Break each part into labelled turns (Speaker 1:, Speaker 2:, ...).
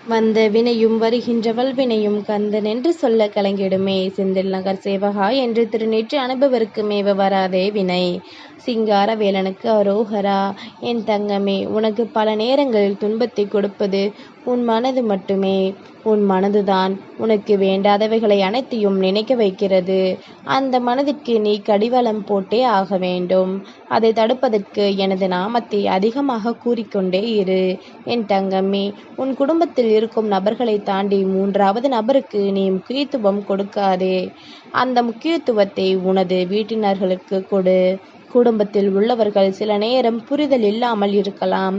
Speaker 1: வந்த வினையும் வருகின்ற வல்வினையும் கந்தன் என்று சொல்ல கலங்கிடுமே. செந்தில் நகர் சேவகா என்று திருநீற்று அனுபவருக்கு மேவ வராதே வினை. சிங்கார வேலனுக்கு அரோகரா. என் தங்கமே, உனக்கு பல நேரங்களில் துன்பத்தை கொடுப்பது உன் மனது மட்டுமே. உன் மனதுதான் உனக்கு வேண்டாதவைகளை அனைத்தையும் நினைக்க வைக்கிறது. அந்த மனதிற்கு நீ கடிவாளம் போட்டே ஆக வேண்டும். அதை தடுப்பதற்கு எனது நாமத்தை அதிகமாக கூறிக்கொண்டே இரு. என் தங்கமே, உன் குடும்பத்தில் இருக்கும் நபர்களை தாண்டி மூன்றாவது நபருக்கு நீ முக்கியத்துவம் கொடுக்காதே. அந்த முக்கியத்துவத்தை உனது வீட்டினர்களுக்கு கொடு. குடும்பத்தில் உள்ளவர்கள் சில நேரம் புரிதல் இல்லாமல் இருக்கலாம்.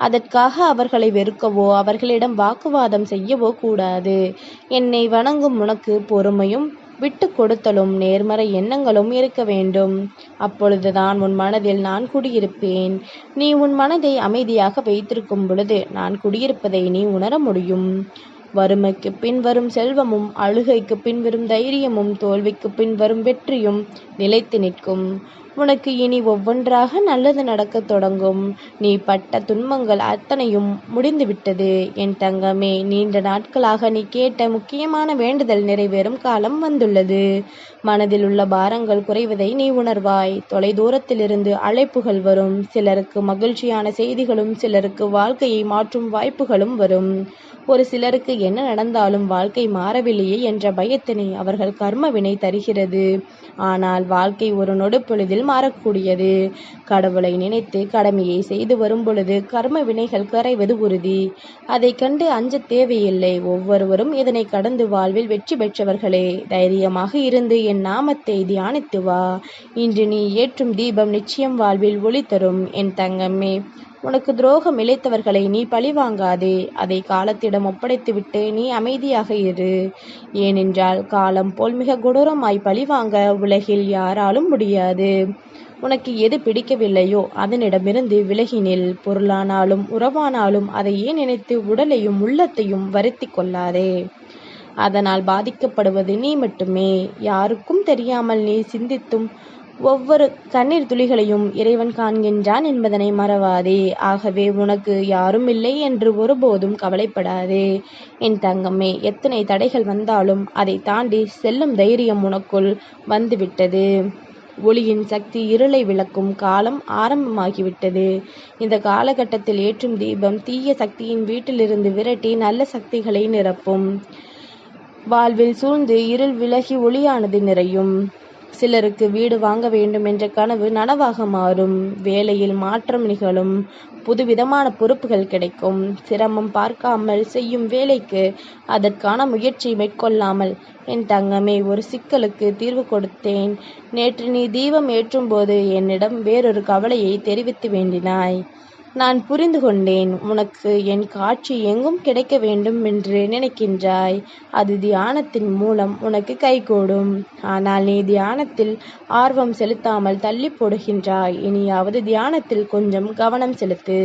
Speaker 1: அதற்காக அவர்களை வெறுக்கவோ அவர்களிடம் வாக்குவாதம் செய்யவோ கூடாது. என்னை வணங்கும் உனக்கு பொறுமையும் விட்டு கொடுத்தலும் நேர்மறை எண்ணங்களும் இருக்க வேண்டும். அப்பொழுதுதான் உன் மனதில் நான் குடியிருப்பேன். நீ உன் மனதை அமைதியாக வைத்திருக்கும் பொழுது நான் குடியிருப்பதை நீ உணர முடியும். வறுமைக்கு பின் வரும் செல்வமும், அழுகைக்கு பின் வரும் தைரியமும், தோல்விக்கு பின் வரும் வெற்றியும் நிலைத்து நிற்கும். உனக்கு இனி ஒவ்வொன்றாக நல்லது நடக்கத் தொடங்கும். நீ பட்ட துன்பங்கள் அத்தனையும் முடிந்துவிட்டது. என் தங்கமே, நீண்ட நாட்களாக நீ கேட்ட முக்கியமான வேண்டுதல் நிறைவேறும் காலம் வந்துள்ளது. மனதில் உள்ள பாரங்கள் குறைவதை நீ உணர்வாய். தொலைதூரத்திலிருந்து அழைப்புகள் வரும். சிலருக்கு மகிழ்ச்சியான செய்திகளும், சிலருக்கு வாழ்க்கையை மாற்றும் வாய்ப்புகளும் வரும். ஒரு சிலருக்கு என்ன நடந்தாலும் வாழ்க்கை மாறவில்லையே என்ற பயத்தினை அவர்கள் கர்ம வினை தருகிறது. ஆனால் வாழ்க்கை ஒரு நொடு பொழுதில் மாறக்கூடியது. கடவுளை நினைத்து கடமையை செய்து வரும் பொழுது கர்ம வினைகள் கரைவது உறுதி. அதை கண்டு அஞ்ச தேவையில்லை. ஒவ்வொருவரும் இதனை கடந்து வாழ்வில் வெற்றி பெற்றவர்களே. தைரியமாக இருந்து என் நாமத்தை தியானித்து வா. இன்று நீ ஏற்றும் தீபம் நிச்சயம் வாழ்வில் ஒளி தரும். என் தங்கமே, உனக்கு துரோகம் இழைத்தவர்களை நீ பழிவாங்காதே. அதை காலத்திடம் ஒப்படைத்துவிட்டு நீ அமைதியாக இரு. ஏனென்றால் காலம் போல் மிக கொடூரமாய் பழிவாங்க உலகில் யாராலும் முடியாது. உனக்கு எது பிடிக்கவில்லையோ அதனிடமிருந்து விலகினில். பொருளானாலும் உறவானாலும் அதையே நினைத்து உடலையும் உள்ளத்தையும் வருத்தி கொள்ளாதே. அதனால் பாதிக்கப்படுவது நீ மட்டுமே. யாருக்கும் தெரியாமல் நீ சிந்தித்தும் ஒவ்வொரு கண்ணீர் துளிகளையும் இறைவன் காண்கின்றான் என்பதனை மறவாதே. ஆகவே உனக்கு யாரும் இல்லை என்று ஒருபோதும் கவலைப்படாதே. என் தங்கமே, எத்தனை தடைகள் வந்தாலும் அதை தாண்டி செல்லும் தைரியம் உனக்குள் வந்துவிட்டது. ஒளியின் சக்தி இருளை விளக்கும் காலம் ஆரம்பமாகிவிட்டது. இந்த காலகட்டத்தில் ஏற்றும் தீபம் தீய சக்தியின் வீட்டிலிருந்து விரட்டி நல்ல சக்திகளை நிரப்பும். வாழ்வில் சூழ்ந்து இருள் விலகி ஒளியானது நிறையும். சிலருக்கு வீடு வாங்க வேண்டும் என்ற கனவு நனவாக மாறும். வேலையில் மாற்றம் நிகழும். புதுவிதமான பொறுப்புகள் கிடைக்கும். சிரமம் பார்க்காமல் செய்யும் வேலைக்கு அதற்கான முயற்சி மேற்கொள்ளாமல் என் தங்கமே, ஒரு சிக்கலுக்கு தீர்வு கொடுத்தேன். நேற்று நீ தீபம் ஏற்றும் போது என்னிடம் வேறொரு கவலையை தெரிவித்து வேண்டினாய். நான் புரிந்து கொண்டேன். உனக்கு என் காட்சி எங்கும் கிடைக்க வேண்டும் என்று நினைக்கின்றாய். அது தியானத்தின் மூலம் உனக்கு கைகூடும். ஆனால் நீ தியானத்தில் ஆர்வம் செலுத்தாமல் தள்ளி போடுகின்றாய். இனியாவது தியானத்தில் கொஞ்சம் கவனம் செலுத்து.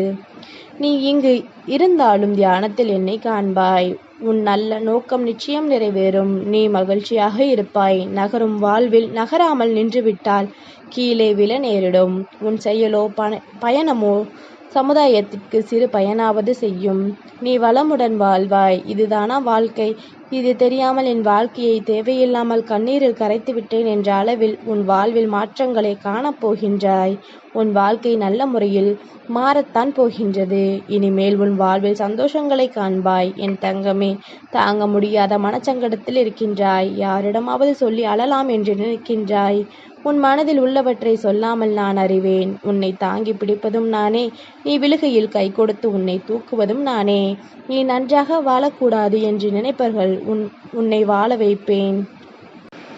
Speaker 1: நீ இங்கு இருந்தாலும் தியானத்தில் என்னை காண்பாய். உன் நல்ல நோக்கம் நிச்சயம் நிறைவேறும். நீ மகிழ்ச்சியாக இருப்பாய். நகரும் வாழ்வில் நகராமல் நின்றுவிட்டால் கீழே விழ நேரிடும். உன் செயலோ பயணமோ சமுதாயத்திற்கு சிறு பயனாவது செய்யும். நீ வளமுடன் வாழ்வாய். இதுதானா வாழ்க்கை? இது தெரியாமல் என் வாழ்க்கையை தேவையில்லாமல் கண்ணீரில் கரைத்து விட்டேன் என்ற அளவில் உன் வாழ்வில் மாற்றங்களை காணப்போகின்றாய். உன் வாழ்க்கை நல்ல முறையில் மாறத்தான் போகின்றது. இனிமேல் உன் வாழ்வில் சந்தோஷங்களை காண்பாய். என் தங்கமே, தாங்க முடியாத மனச்சங்கடத்தில் இருக்கின்றாய். யாரிடமாவது சொல்லி அழலாம் என்று நினைக்கின்றாய். உன் மனதில் உள்ளவற்றை சொல்லாமல் நான் அறிவேன். உன்னை தாங்கி பிடிப்பதும் நானே. நீ விழுகையில் கை கொடுத்து உன்னை தூக்குவதும் நானே. நீ நன்றாக வாழக்கூடாது என்று நினைப்பவர்கள் உன்னை வாழ வைப்பேன்.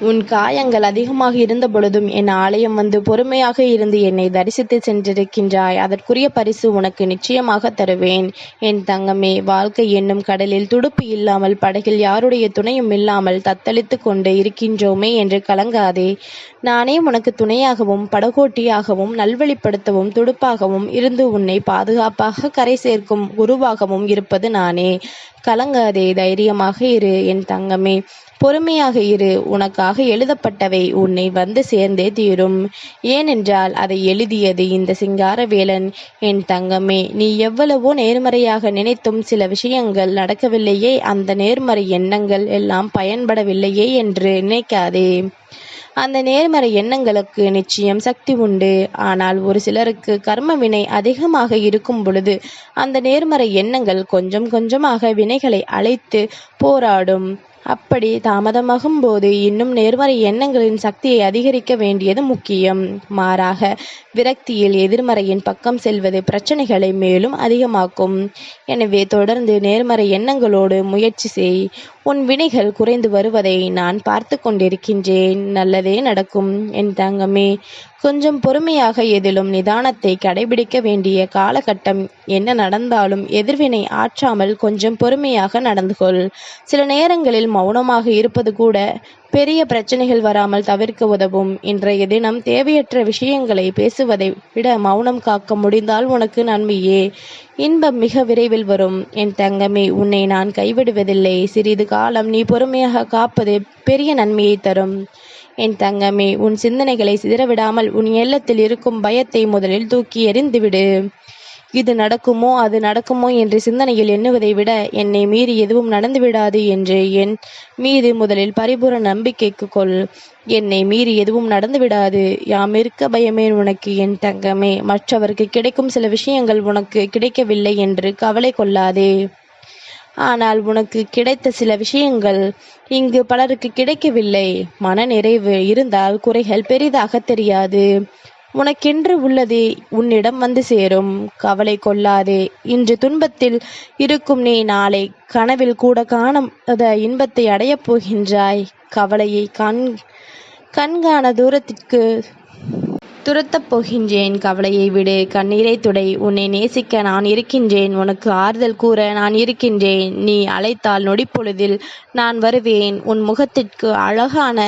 Speaker 1: உன் காயங்கள் அதிகமாக இருந்த பொழுதும் என் ஆலயம் வந்து பொறுமையாக இருந்து என்னை தரிசித்து சென்றிருக்கின்றாய். அதற்குரிய பரிசு உனக்கு நிச்சயமாக தருவேன். என் தங்கமே, வாழ்க்கை என்னும் கடலில் துடுப்பு இல்லாமல் படகில் யாருடைய துணையும் இல்லாமல் தத்தளித்து கொண்டு இருக்கின்றோமே என்று கலங்காதே. நானே உனக்கு துணையாகவும் படகோட்டியாகவும் நல்வழிப்படுத்தவும் துடுப்பாகவும் இருந்து உன்னை பாதுகாப்பாக கரை சேர்க்கும் குருவாகவும் இருப்பது நானே. கலங்காதே, தைரியமாக இரு. என் தங்கமே, பொறுமையாக இரு. உனக்காக எழுதப்பட்டவை உன்னை வந்து சேர்ந்தே தீரும். ஏனென்றால் அதை எழுதியது இந்த சிங்காரவேலன். என் தங்கமே, நீ எவ்வளவோ நேர்மறையாக நினைத்தும் சில விஷயங்கள் நடக்கவில்லையே, அந்த நேர்மறை எண்ணங்கள் எல்லாம் பயன்படவில்லையே என்று நினைக்காதே. அந்த நேர்மறை எண்ணங்களுக்கு நிச்சயம் சக்தி உண்டு. ஆனால் ஒரு சிலருக்கு கர்ம வினை அதிகமாக இருக்கும் பொழுது அந்த நேர்மறை எண்ணங்கள் கொஞ்சம் கொஞ்சமாக வினைகளை அழைத்து போராடும். அப்படி தாமதமாகும் போது இன்னும் நேர்மறை எண்ணங்களின் சக்தியை அதிகரிக்க வேண்டியது முக்கியம். மாறாக விரக்தியில் எதிர்மறையின் பக்கம் செல்வது பிரச்சனைகளை மேலும் அதிகமாக்கும். எனவே தொடர்ந்து நேர்மறை எண்ணங்களோடு முயற்சி செய். உன் வினைகள் குறைந்து வருவதை நான் பார்த்து கொண்டிருக்கின்றேன். நல்லதே நடக்கும் என் தங்கமே. கொஞ்சம் பொறுமையாக எதிலும் நிதானத்தை கடைபிடிக்க வேண்டிய காலகட்டம். என்ன நடந்தாலும் எதிர்வினை ஆற்றாமல் கொஞ்சம் பொறுமையாக நடந்து கொள். சில நேரங்களில் மௌனமாக இருப்பது கூட பெரிய பிரச்சனைகள் வராமல் தவிர்க்க உதவும். இன்றைய தினம் தேவையற்ற விஷயங்களை பேசுவதை விட மௌனம் காக்க முடிந்தால் உனக்கு நன்மையே. இன்பம் மிக விரைவில் வரும் என் தங்கமே. உன்னை நான் கைவிடுவதில்லை. சிறிது காலம் நீ பொறுமையாக காப்பது பெரிய நன்மையை தரும் என் தங்கமே. உன் சிந்தனைகளை சிதறவிடாமல் உன் எண்ணத்தில் இருக்கும் பயத்தை முதலில் தூக்கி எறிந்துவிடு. இது நடக்குமோ அது நடக்குமோ என்று சிந்தனையில் எண்ணுவதை விட என்னை மீறி எதுவும் நடந்துவிடாது என்று என் மீது முதலில் பரிபூரண நம்பிக்கைக்கு கொள். என்னை மீறி எதுவும் நடந்துவிடாது. யாம் இருக்க பயமே உனக்கு என் தங்கமே. மற்றவருக்கு கிடைக்கும் சில விஷயங்கள் உனக்கு கிடைக்கவில்லை என்று கவலை கொள்ளாதே. ஆனால் உனக்கு கிடைத்த சில விஷயங்கள் இங்கு பலருக்கு கிடைக்கவில்லை. மன நிறைவு இருந்தால் குறைகள் பெரிதாக தெரியாது. உனக்கென்று உள்ளது உன்னிடம் வந்து சேரும். கவலை கொள்ளாதே. இன்று துன்பத்தில் இருக்கும் நீ நாளை கனவில் கூட காணாத இன்பத்தை அடையப் போகின்றாய். கவலையை கண்காண தூரத்திற்கு துரத்தப் போகின்றேன். கவலையை விடு, கண்ணீரை துடை. உன்னை நேசிக்க நான் இருக்கின்றேன். உனக்கு ஆறுதல் கூற நான் இருக்கின்றேன். நீ அழைத்தால் நொடிப்பொழுதில் நான் வருவேன். உன் முகத்திற்கு அழகான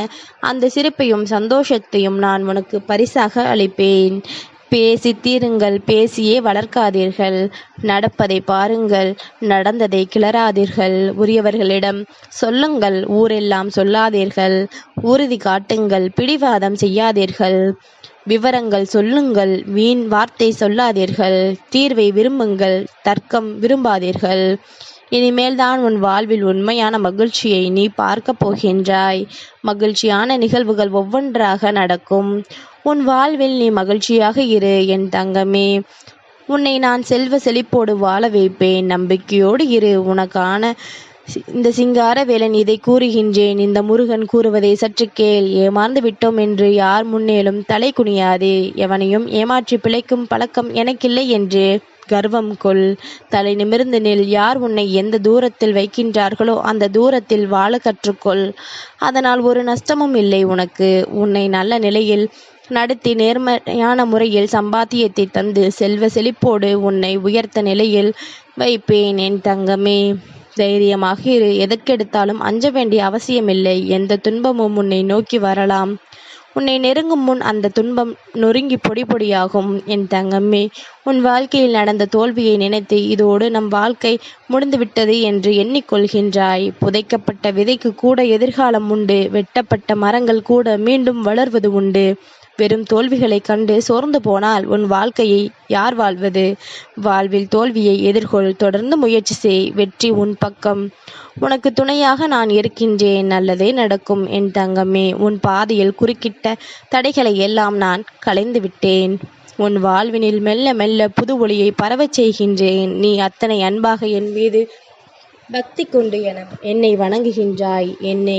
Speaker 1: அந்த சிரிப்பையும் சந்தோஷத்தையும் நான் உனக்கு பரிசாக அளிப்பேன். பேசி தீருங்கள், பேசியே வளர்க்காதீர்கள். நடப்பதை பாருங்கள், நடந்ததை கிளறாதீர்கள். உரியவர்களிடம் சொல்லுங்கள், ஊரெல்லாம் சொல்லாதீர்கள். உறுதி காட்டுங்கள், பிடிவாதம் செய்யாதீர்கள். விவரங்கள் சொல்லுங்கள், வீண் வார்த்தை சொல்லாதீர்கள். தீர்வை விரும்புங்கள், தர்க்கம் விரும்பாதீர்கள். இனிமேல்தான் உன் வாழ்வில் உண்மையான மகிழ்ச்சியை நீ பார்க்க போகின்றாய். மகிழ்ச்சியான நிகழ்வுகள் ஒவ்வொன்றாக நடக்கும். உன் வாழ்வில் நீ மகிழ்ச்சியாக இரு என் தங்கமே. உன்னை நான் செல்வ செழிப்போடு வாழ வைப்பேன். நம்பிக்கையோடு இரு. உனக்கான இந்த சிங்காரவேலன் இதை கூறுகின்றேன். இந்த முருகன் கூறுவதை சற்று கேள். ஏமாந்து விட்டோம் என்று யார் முன்னேலும் தலை குனியாதே. எவனையும் ஏமாற்றி பிழைக்கும் பழக்கம் எனக்கில்லை என்று கர்வம் கொள். தலை நிமிர்ந்து நில். யார் உன்னை எந்த தூரத்தில் வைக்கின்றார்களோ அந்த தூரத்தில் வாழ கற்றுக்கொள். அதனால் ஒரு நஷ்டமும் இல்லை உனக்கு. உன்னை நல்ல நிலையில் நடத்தி நேர்மையான முறையில் சம்பாத்தியத்தை தந்து செல்வ செழிப்போடு உன்னை உயர்த்த நிலையில் வைப்பேன் என் தங்கமே. தைரியமாக இரு. எதற்கெடுத்தாலும் அஞ்ச வேண்டிய அவசியமில்லை. எந்த துன்பமும் உன்னை நோக்கி வரலாம். உன்னை நெருங்கும் முன் அந்த துன்பம் நொறுங்கி பொடி பொடியாகும் என் தங்கமே. உன் வாழ்க்கையில் நடந்த தோல்வியை நினைத்து இதோடு நம் வாழ்க்கை முடிந்துவிட்டது என்று எண்ணிக்கொள்கின்றாய். புதைக்கப்பட்ட விதைக்கு கூட எதிர்காலம் உண்டு. வெட்டப்பட்ட மரங்கள் கூட மீண்டும் வளர்வது உண்டு. வெறும் தோல்விகளை கண்டு சோர்ந்து போனால் உன் வாழ்க்கையை யார் வாழ்வது? வாழ்வில் தோல்வியை எதிர்கொள். தொடர்ந்து முயற்சி செய். வெற்றி உன் பக்கம். உனக்கு துணையாக நான் இருக்கின்றேன். நல்லதே நடக்கும் என் தங்கமே. உன் பாதையில் குறுக்கிட்ட தடைகளை எல்லாம் நான் களைந்து விட்டேன். உன் வாழ்வினில் மெல்ல மெல்ல புது ஒளியை பரவச் செய்கின்றேன். நீ அத்தனை அன்பாக என் மீது பக்தி கொண்டு என்னை வணங்குகின்றாய். என்னை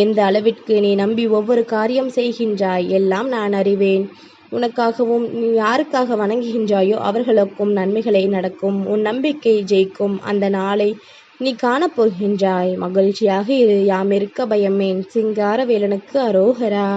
Speaker 1: எந்த அளவிற்கு நீ நம்பி ஒவ்வொரு காரியம் செய்கின்றாய் எல்லாம் நான் அறிவேன். உனக்காகவும் நீ யாருக்காக வணங்குகின்றாயோ அவர்களுக்கும் நன்மைகளை நடக்கும். உன் நம்பிக்கை ஜெயிக்கும். அந்த நாளை நீ காணப்போகின்றாய். மகிழ்ச்சியாக இரு. யாம் இருக்க பயமேன். சிங்காரவேலனுக்கு அரோகரா.